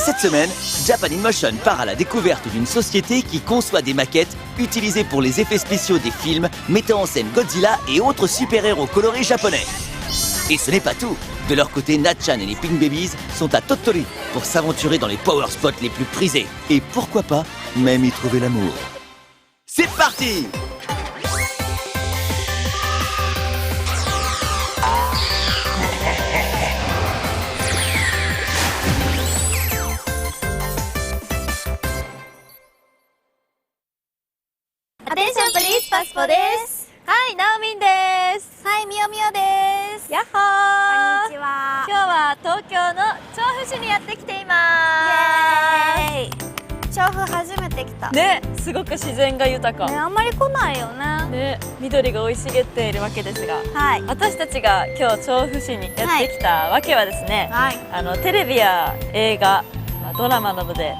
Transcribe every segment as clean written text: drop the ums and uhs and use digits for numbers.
Cette semaine, Japan in Motion part à la découverte d'une société qui conçoit des maquettes utilisées pour les effets spéciaux des films mettant en scène Godzilla et autres super-héros colorés japonais. Et ce n'est pas tout. De leur côté, Natchan et les Pink Babies sont à Tottori pour s'aventurer dans les power spots les plus prisés. Et pourquoi pas, même y trouver l'amour. C'est parti! Attention please, パスポです。はい、ナオミンです。はい、みよみよです。やっほー。こんにちは。今日は東京の調布市にやってきていまイエーイ。調布初めて来た。す。ね、すごく自然が豊か。ね、あんまり来ないよね。ね、緑が生い茂っているわけですが、はい。私たちが今日調布市にやってきたわけはですね、はい。テレビや映画、ドラマなどで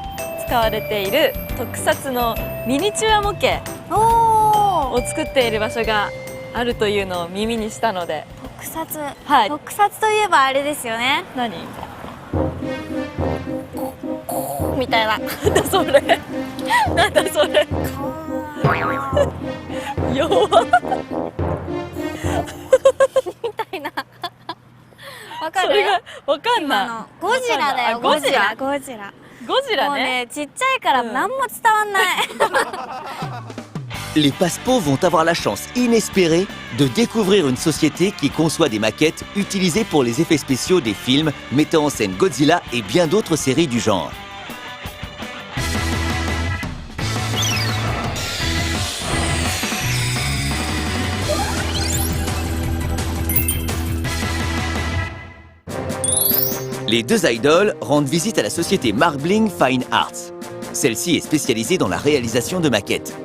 使われている特撮のミニチュア模型を作っている場所があるというのを耳にしたので。特撮。はい。特撮といえばあれですよね。何？みたいな。なんだそれ。なんだそれ。弱っ。みたいな。わかる？それがわかんない。今のゴジラだよ。ゴジラ。ゴジラ。ゴジラね。もうね、ちっちゃいから何も伝わんない。Les Passepots vont avoir la chance inespérée de découvrir une société qui conçoit des maquettes utilisées pour les effets spéciaux des films mettant en scène Godzilla et bien d'autres séries du genre. Les deux idoles rendent visite à la société Marbling Fine Arts. Celle-ci est spécialisée dans la réalisation de maquettes.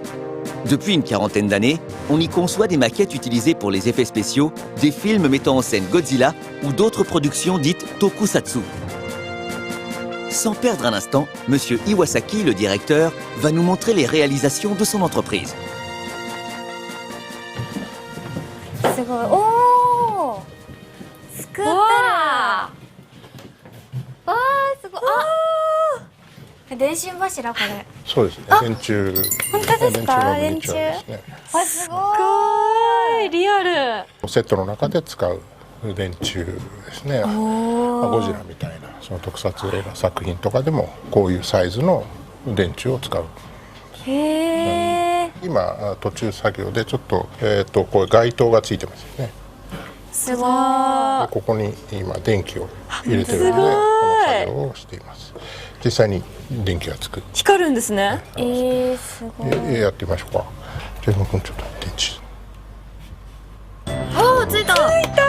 Depuis une quarantaine d'années, on y conçoit des maquettes utilisées pour les effets spéciaux, des films mettant en scène Godzilla ou d'autres productions dites tokusatsu. Sans perdre un instant, Monsieur Iwasaki, le directeur, va nous montrer les réalisations de son entreprise. すごい。おお。作ってる。わあ、すごい。あ、電信柱これ。そうですね。電柱。本当ですか？電柱。ですね。あ、すごい。リアル。セットの中で使う電柱ですね。ゴジラみたいなその特撮映画作品とかでもこういうサイズの電柱を使う。へえ。今途中作業でちょっとこういう街灯がついてますよね。すごい。ここに今電気を入れてるのでこの作業をしています。実際に電気がつく。光るんですね。すごい。やってみましょうか。じゃあ君ちょっと電池。おお、ついた。ついた。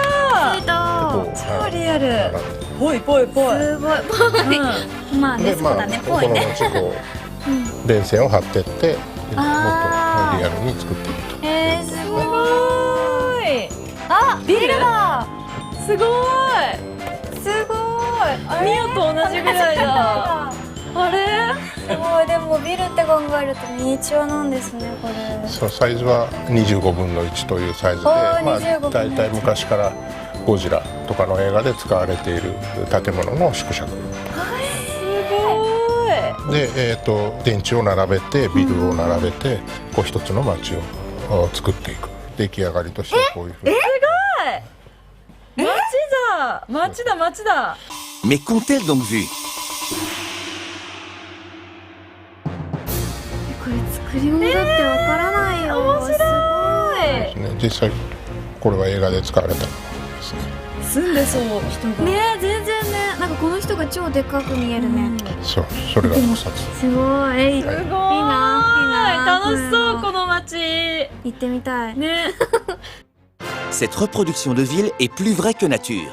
ついた。超リアル。ぽいぽいぽい。すごいぽい。まあね、そうだね、ぽいね。この後こう電線を張ってってもっとリアルに作っていくと。すごい。あ、ビルだ。すごい。すごい。ミオと同じぐらいだ。あれ？すごい。でもビルって考えるとミニチュアなんですね、これ。そう、サイズは25分の1というサイズで、だいたい昔からゴジラとかの映画で使われている建物の縮尺。で、電池を並べてビルを並べてこう一つの街を作っていく。出来上がりとしてこういうふうに。すごい。街だ街だ。Mais qu'ont-elles donc vu? これ作り物だってわからないよ。面白い。実際これは映画で使われたものですね。住んでそう人が。ね、全然ね、なんかこの人が超でかく見えるね。そう、それが特撮。すごい。いいな、いいな。楽しそうこの街。行ってみたい。ね。Cette reproduction de ville est plus vraie que nature.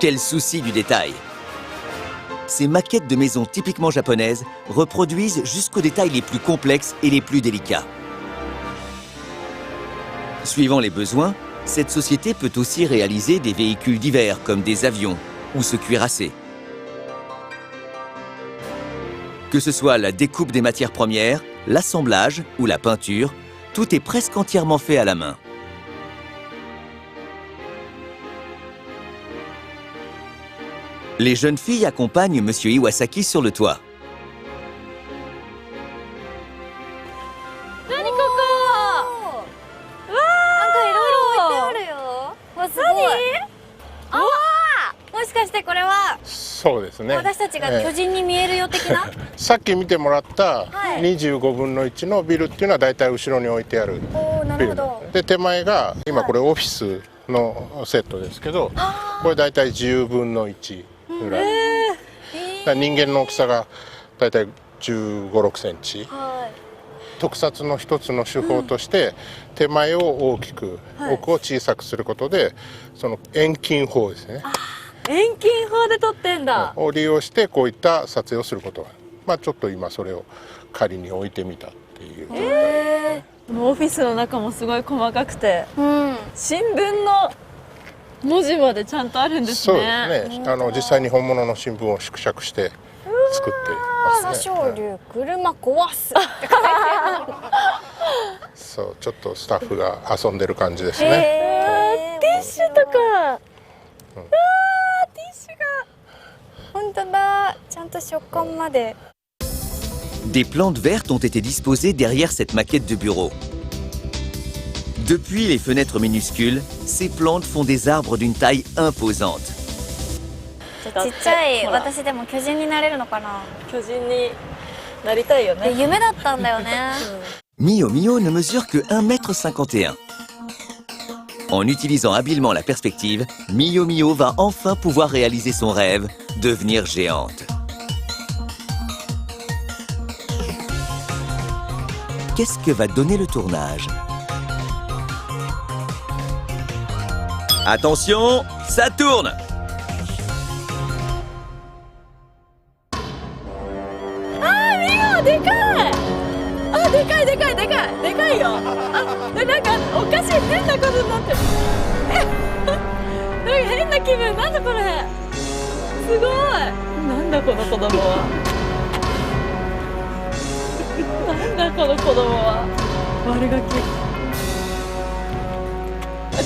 Quel souci du détail! Ces maquettes de maisons typiquement japonaises reproduisent jusqu'aux détails les plus complexes et les plus délicats. Suivant les besoins, cette société peut aussi réaliser des véhicules divers comme des avions ou se cuirasser. Que ce soit la découpe des matières premières, l'assemblage ou la peinture, tout est presque entièrement fait à la main. Les jeunes filles accompagnent Monsieur Iwasaki sur le toit. 何ここ？なんかいろいろ置いてあるよ。わ、すごい。ああ、もしかしてこれはそうですね。私たちが巨人に見えるよ的な。さっき見てもらったはい25分の1のビルっていうのはだいたい後ろに置いてあるおお、なビルるほど。で、手前が今これオフィスのセットですけど、これだいたい10分の1ぐらい、だから人間の大きさがだいたい15、6センチ。は特撮の一つの手法として、手前を大きく、奥を小さくすることで、その遠近法ですね、遠近法で撮ってんだ。を利用してこういった撮影をすることが、まあちょっと今それを仮に置いてみたっていう、このオフィスの中もすごい細かくて、い。うん。新聞の文字までちゃんとあるんですそうね。ですね。実際に本物の新聞を縮尺して作ってますね。朝青龍車壊す。そう、ちょっとスタッフが遊んでる感じですね。ティッシュとか。ティッシュが。本当だ。ちゃんと食感まで。 Des plantes vertes ont été disposées derrière cette maquette de bureau. Depuis les fenêtres minuscules, ces plantes font des arbres d'une taille imposante. ちっちゃいほら私でも巨人になれるのかな。巨人になりたいよね。夢だったんだよね。 Mio Mio ne mesure que 1,51 m. En utilisant habilement la perspective, Mio Mio va enfin pouvoir réaliser son rêve, devenir géante. Qu'est-ce que va donner le tournage? Attention, ça tourne! Ah, でかい！あ、でかいでかいでかいでかいよ。あ、なんかおかしい変なことになってる。なんか変な気分。なんだこれ。すごい。なんだこの子供は。なんだこの子供は。悪ガキ。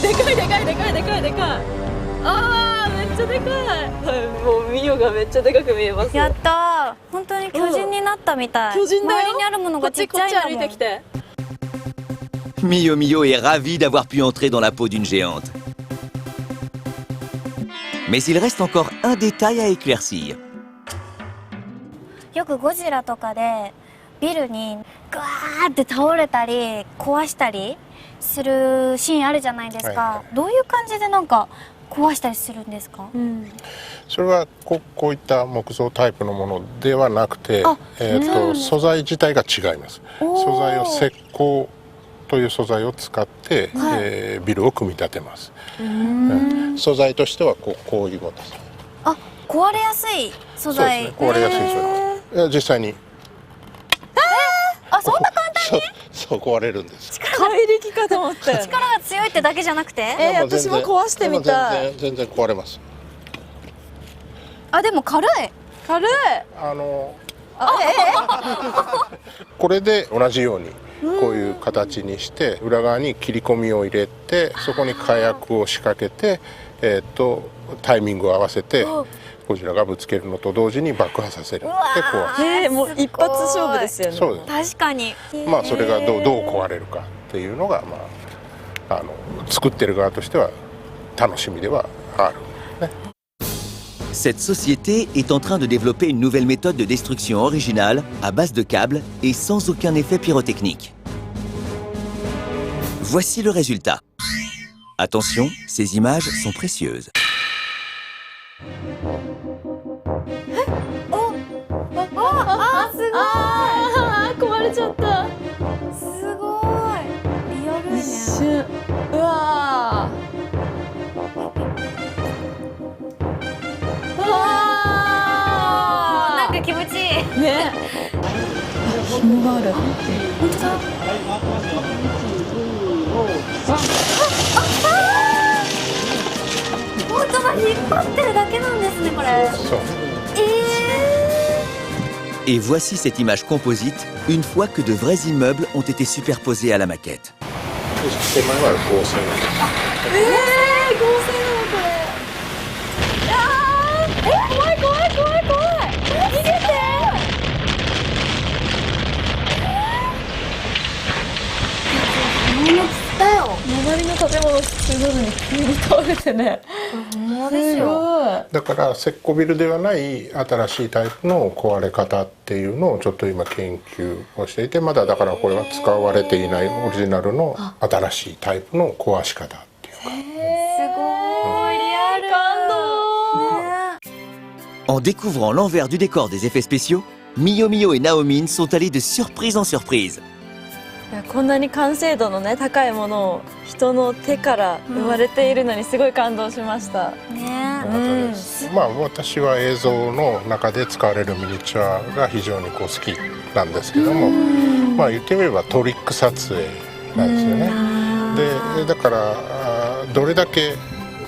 でかいでかいでかいでかいでかい。あー、めっちゃでかい。もうミオがめっちゃでかく見えますよ。やったー。本当に巨人になったみたい。巨人だよ。周りにあるものがちっちゃいんだもん。こっち歩いてきて。 Mio Mio est ravi d'avoir pu entrer dans la peau d'une géante. Mais il reste encore un détail à éclaircir. よくゴジラとかでビルにガーって倒れたり壊したりするシーンあるじゃないですか、はいはどういう感じでなんか壊したりするんですか？それはこういった木造タイプのものではなくて、あ素材自体が違います。おー素材を石膏という素材を使って、はいビルを組み立てます。素材としてはこういうものです。あ、壊れやすい素そう材。ですね。壊れやすい素材。いや実際にあ、そんな簡単そう壊れるんです。怪力かと思ったよ、ね。力が強いってだけじゃなくて、もう全然私も壊してみたい。全然壊れます。あ、でも軽い。軽い。これで同じようにこういう形にして裏側に切り込みを入れてそこに火薬を仕掛けて、タイミングを合わせてゴジラがぶつけるのと同時に爆破させる。で壊す。もう一発勝負ですよね。そうです。確かに。まあそれがどう壊れるかっていうのが、作ってる側としては楽しみではある。Cette société est en train de développer une nouvelle méthode de destruction originale à base de câbles et sans aucun effet pyrotechnique. Voici le résultat. Attention, ces images sont précieuses. あ、すごい。あー、壊れちゃった。すごい。リアルね。一瞬。うわー。うわなんか気持ちいい。ー。ね。紐がある。本当だ。本当だ、引っ張ってるだけなんですね、これ。そう。Et voici cette image composite une fois que de vrais immeubles ont été superposés à la maquette. 手前は合成なんです。合成なのこれ。あー、怖い。物するのに急に倒れてね。ほんまですよ。だから石膏ビルではない新しいタイプの壊れ方っていうのをちょっと今研究をしていて、まだだからこれは使われていないオリジナルの新しいタイプの壊し方っていうか。すごいリアル。感動。 En découvrant l'envers du décor des effets spéciaux, Miyo Miyo et Naomin sont allés de surprise en surprise. いやこんなに完成度のね高いものを人の手から生まれているのにすごい感動しました。ね。まあ私は映像の中で使われるミニチュアが非常にこう好きなんですけども、まあ言ってみればトリック撮影なんですよね。でだからどれだけ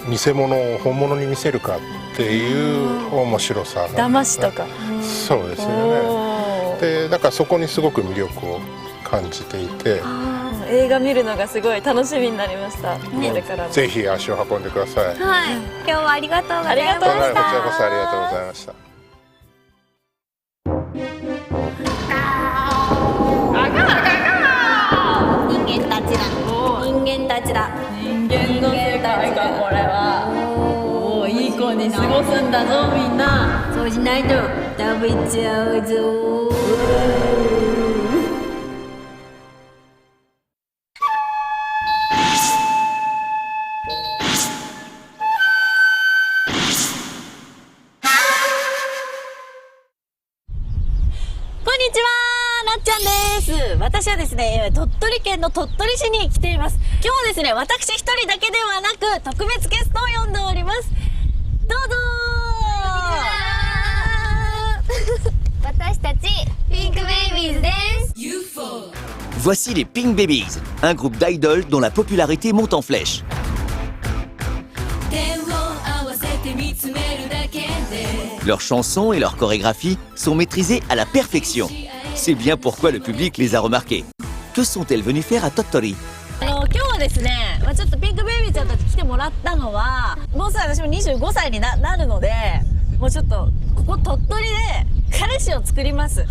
偽物を本物に見せるかっていう面白さなんですね。騙しとか。そうですよね。でだからそこにすごく魅力を感じていて、映画見るのがすごい楽しみになりました。これからも。ぜひ足を運んでください。はい。今日はありがとうございました。ありがとうございましたこちらこそありがとうございました。人間たちだ。人間たちだ。人間の世界かこれは。おおいい子に過ごすんだぞみんな。そうしないと食べちゃうぞ。こんにちは、なっちゃんです。私はですね、鳥取県の鳥取市に来ています。今日はですね、私一人だけではなく特別ゲストを呼んでおります。どうぞ私たちピンクベイビーズです。 Voici les Pink Babies, un groupe d'idoles dont la popularité monte en flèche. Leurs chansons et leurs chorégraphies sont maîtrisées à la perfection. C'est bien pourquoi le public les a remarquées. Que sont-elles venues faire à Tottori? 今日はですね、ちょっとピンクベイビーちゃんたち来てもらったのは、もうすぐ私も25歳に なるので、もうちょっとここ鳥取で彼氏を作ります。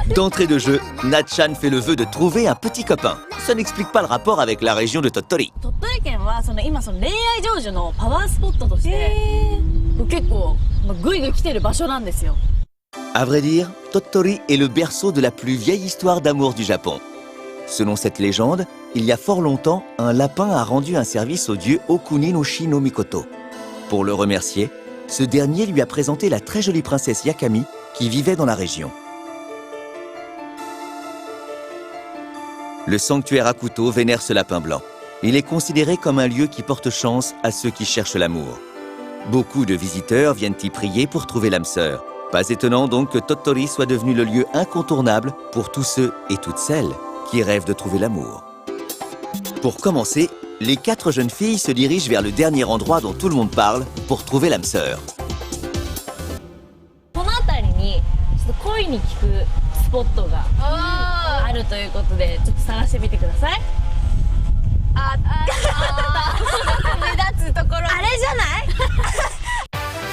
D'entrée de jeu, Natchan fait le vœu de trouver un petit copain. Ça n'explique pas le rapport avec la région de Tottori. 鳥取県は今恋愛成就のパワースポットとして結構グイグイ来てる場所なんですよ。 À vrai dire, Tottori est le berceau de la plus vieille histoire d'amour du Japon. Selon cette légende, il y a fort longtemps, un lapin a rendu un service au dieu Okuni no Shi no Mikoto. Pour le remercier, ce dernier lui a présenté la très jolie princesse Yakami qui vivait dans la région. Le sanctuaire Akuto vénère ce lapin blanc. Il est considéré comme un lieu qui porte chance à ceux qui cherchent l'amour. Beaucoup de visiteurs viennent y prier pour trouver l'âme sœur. Pas étonnant donc que Tottori soit devenu le lieu incontournable pour tous ceux et toutes celles qui rêvent de trouver l'amour. Pour commencer, les 4 jeunes filles se dirigent vers le dernier endroit dont tout le monde parle pour trouver l'âme sœur. この辺りにちょっと恋に効くスポットがあるということで、ちょっと探してみてください。目立つところあれじゃない？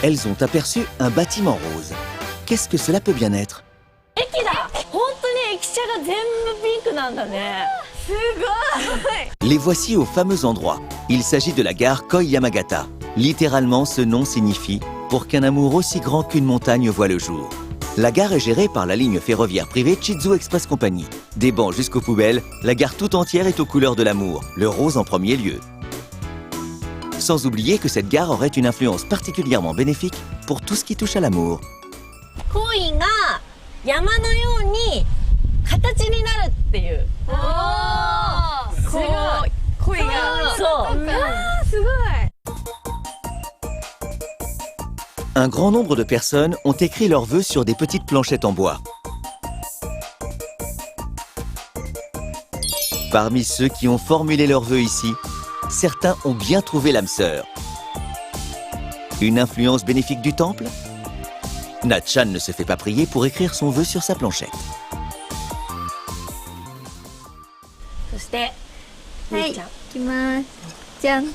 Elles ont aperçu un bâtiment rose. Qu'est-ce que cela peut bien être? 駅だ。本当に駅舎が全部ピンクなんだね。すごい。 Les voici au fameux endroit. Il s'agit de la gare Koi Yamagata. Littéralement, ce nom signifie « pour qu'un amour aussi grand qu'une montagne voit le jour ». La gare est gérée par la ligne ferroviaire privée Chizu Express Company. Des bancs jusqu'aux poubelles, la gare tout entière est aux couleurs de l'amour, le rose en premier lieu. Sans oublier que cette gare aurait une influence particulièrement bénéfique pour tout ce qui touche à l'amour. 恋が山のように形になるっていう。すごい。恋がそう。すごい。 Un grand nombre de personnes ont écrit leurs vœux sur des petites planchettes en bois. Parmi ceux qui ont formulé leurs vœux ici, certains ont bien trouvé l'âme sœur. Une influence bénéfique du temple? Natchan ne se fait pas prier pour écrire son vœu sur sa planchette. そしてはい、いゆいちゃん。きます。じゃん。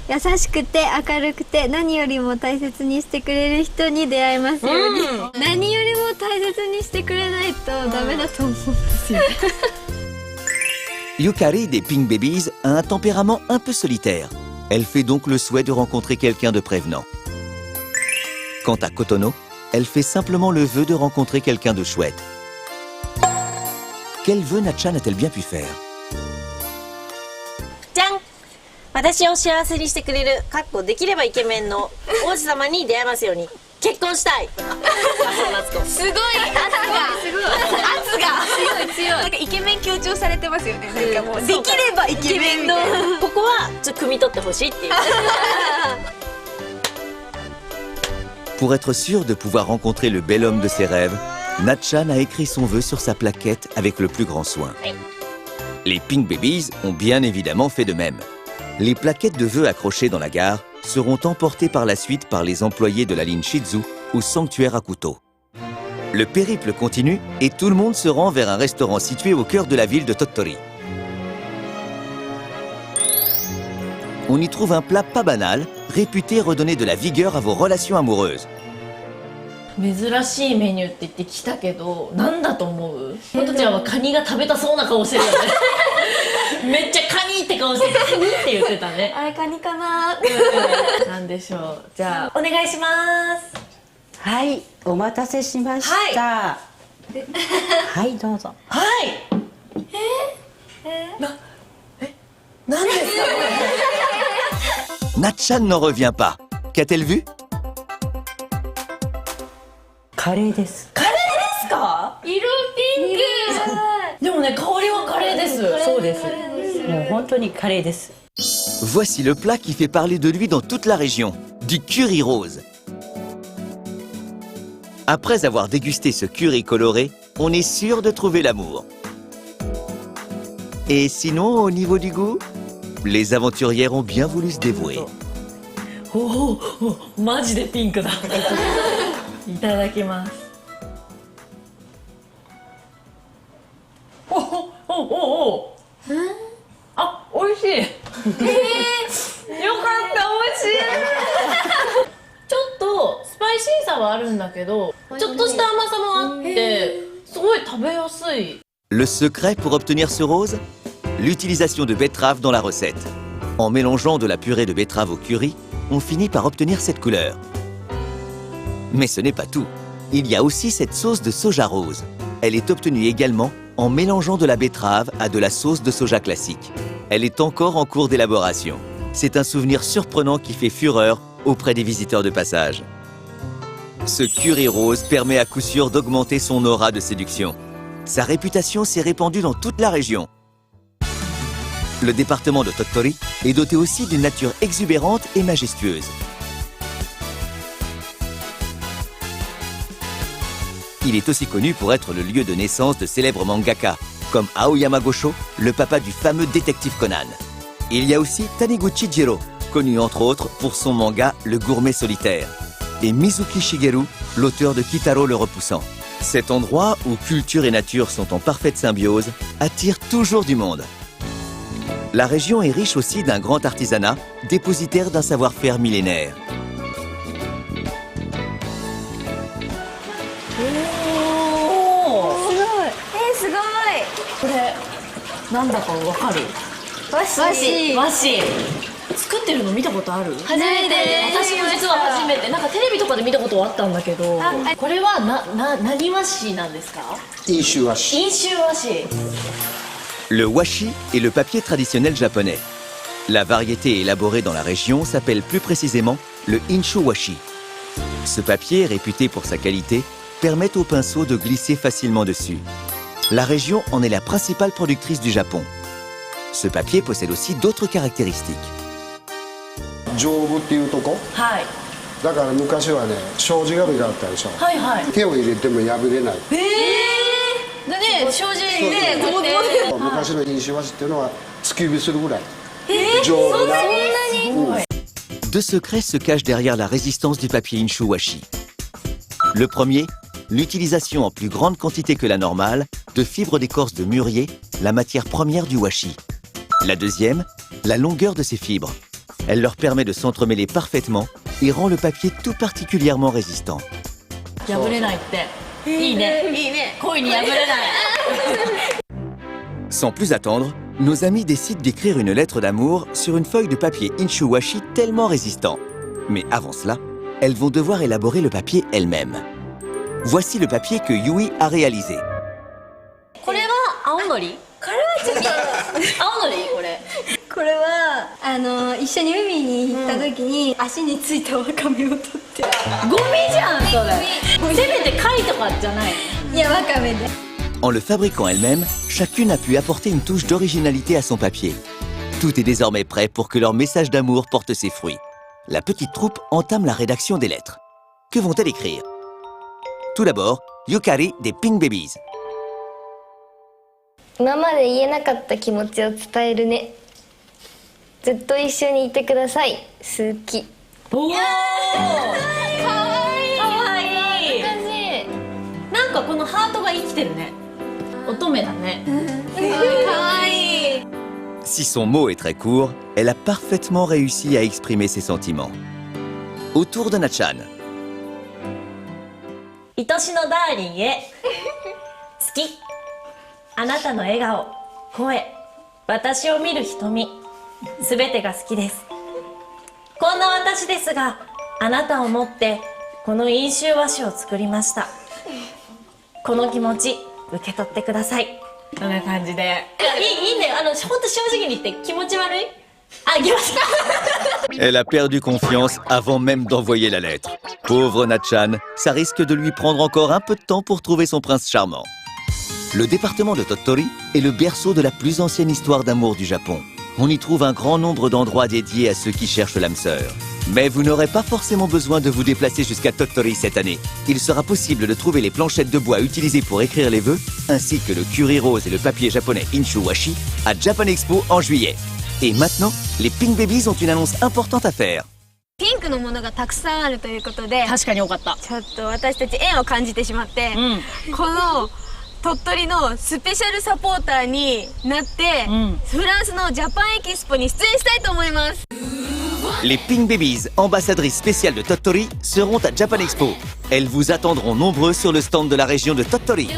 優しくて明るくて何よりも大切にしてくれる人に出会えますように、何よりも大切にしてくれないとダメだと思うんですよ。Yukari des Pink Babies a un tempérament un peu solitaire. Elle fait donc le souhait de rencontrer quelqu'un de prévenant. Quant à Kotono, elle fait simplement le vœu de rencontrer quelqu'un de chouette. Quel vœu Natchan a-t-elle bien pu faire? じゃん、私を幸せにしてくれるかっこできればイケメンの王子様に出会えますように結婚したい。すごい圧がすごい強いなんかイケメン強調されてますよね。なんかもうできればイケメンのここはちょっと汲み取ってほしいっていう。 Pour être sûre de pouvoir rencontrer le bel homme de ses rêves, Natchan a écrit son vœu sur sa plaquette avec le plus grand soin. Les Pink Babies ont bien évidemment fait de même. Les plaquettes de vœux accrochées dans la gare seront emportées par la suite par les employés de la ligne Shizu au sanctuaire Akuto. Le périple continue et tout le monde se rend vers un restaurant situé au cœur de la ville de Tottori. On y trouve un plat pas banal, réputé redonner de la vigueur à vos relations amoureuses. 珍しいメニューって言ってきたけど、なんだと思う？ほとちゃんはカニが食べたそうな顔してるよね。めっちゃカニって顔してカニって言ってたね。あれカニかな。なんでしょう。じゃあお願いします。はい、お待たせしました。はい、どうぞ。はい。なんですかこれ。 Natchan n'en revient pas. Qu'a-t-elle vu? カレーです。カレーですか？色ピンク。でもね、香りはカレーです。そうです。もう本当にカレーです。 Voici le plat qui fait parler de lui dans toute la région, du curry rose. Après avoir dégusté ce curry coloré, on est sûr de trouver l'amour. Et sinon, au niveau du goût, les aventurières ont bien voulu se dévouer. おお、マジでピンクだ。いただきます。おおおお。あ、美味しい。よかった、美味しい。ちょっとスパイシーさはあるんだけど、ちょっとした甘さもあって、すごい食べやすい。 Le secret pour obtenir ce rose? L'utilisation de betterave dans la recette. En mélangeant de la purée de betterave au curry, on finit par obtenir cette couleur. Mais ce n'est pas tout. Il y a aussi cette sauce de soja rose. Elle est obtenue également en mélangeant de la betterave à de la sauce de soja classique. Elle est encore en cours d'élaboration. C'est un souvenir surprenant qui fait fureur auprès des visiteurs de passage. Ce curry rose permet à coup sûr d'augmenter son aura de séduction. Sa réputation s'est répandue dans toute la région. Le département de Tottori est doté aussi d'une nature exubérante et majestueuse. Il est aussi connu pour être le lieu de naissance de célèbres mangaka, comme Aoyama Gosho, le papa du fameux détective Conan. Il y a aussi Taniguchi Jiro, connu entre autres pour son manga Le Gourmet Solitaire, et Mizuki Shigeru, l'auteur de Kitaro le Repoussant. Cet endroit où culture et nature sont en parfaite symbiose attire toujours du monde. La région est riche aussi d'un grand artisanat, dépositaire d'un savoir-faire millénaire. すごい。これなんだかわかる？和紙。和紙。作ってるの見たことある？初めてです。私も実は初めて。なんかテレビとかで見たことはあったんだけど、これは何和紙なんですか？飲酒和紙。飲酒和紙。 Le washi est le papier traditionnel japonais. La variété élaborée dans la région s'appelle plus précisément le inshu washi. Ce papier, réputé pour sa qualité, permet au pinceau de glisser facilement dessus. La région en est la principale productrice du Japon. Ce papier possède aussi d'autres caractéristiques. 丈夫っていうとこはい。だから昔はね障子紙があったでしょ、はいはい。手を入れても破れないでね、障子ね、ここで。昔の飲酒和紙っていうのは突き指するぐらい丈夫な、Deux secrets se cachent derrière la résistance du papier inshu washi. Le premier, l'utilisation en plus grande quantité que la normale de fibres d'écorce de mûrier, la matière première du washi. La deuxième, la longueur de ces fibres. Elle leur permet de s'entremêler parfaitement et rend le papier tout particulièrement résistant. 破れないって。いいね。いいね。恋に破れない。Sans plus attendre, nos amis décident d'écrire une lettre d'amour sur une feuille de papier inshuwashi tellement résistant. Mais avant cela, elles vont devoir élaborer le papier elles-mêmes. Voici le papier que Yui a réalisé. これは青のり？これはちょっと青のりこれ。これは一緒に海に行った時に、足についたワカメを取って。ゴミじゃんそれ。せめて貝とかじゃない？いや、ワカメで。En le fabriquant elle-même, chacune a pu apporter une touche d'originalité à son papier. Tout est désormais prêt pour que leur message d'amour porte ses fruits. La petite troupe entame la rédaction des lettres. Que vont-elles écrire? Tout d'abord, Yukari des Pink Babies. 今まで言えなかった気持ちを伝えるね。ずっと一緒にいてください。好き。おお。かわいい。かわいい。難しい。なんかこのハートが生きてるね。乙女だね。かわいい。 Si son mot est très court, elle a parfaitement réussi à exprimer ses sentiments. Autour de Nachan. 愛しのダーリンへ。好き。あなたの笑顔、声、私を見る瞳、すべてが好きです。こんな私ですが、あなたを思ってこの飲酒和紙を作りました。この気持ち受け取ってください。こんな感じで。いいんだよ。ほんと正直に言って気持ち悪い？あ、行きました。 Elle a perdu confiance avant même d'envoyer la lettre. Pauvre Nachan, ça risque de lui prendre encore un peu de temps pour trouver son prince charmant. Le département de Tottori est le berceau de la plus ancienne histoire d'amour du Japon. On y trouve un grand nombre d'endroits dédiés à ceux qui cherchent l'âme sœur. Mais vous n'aurez pas forcément besoin de vous déplacer jusqu'à Tottori cette année. Il sera possible de trouver les planchettes de bois utilisées pour écrire les vœux, ainsi que le curry rose et le papier japonais inshuwashi à Japan Expo en juillet. Et maintenant, les Pink Babies ont une annonce importante à faire. ピンクのものがたくさんあるということで、確かに多かった。ちょっと私たち縁を感じてしまって、この鳥取のスペシャルサポーターになって、フランスのジャパンエキスポに出演したいと思います。 Les Pink Babies, ambassadrices spéciales de Tottori, seront à Japan Expo. Elles vous attendront nombreux sur le stand de la région de Tottori.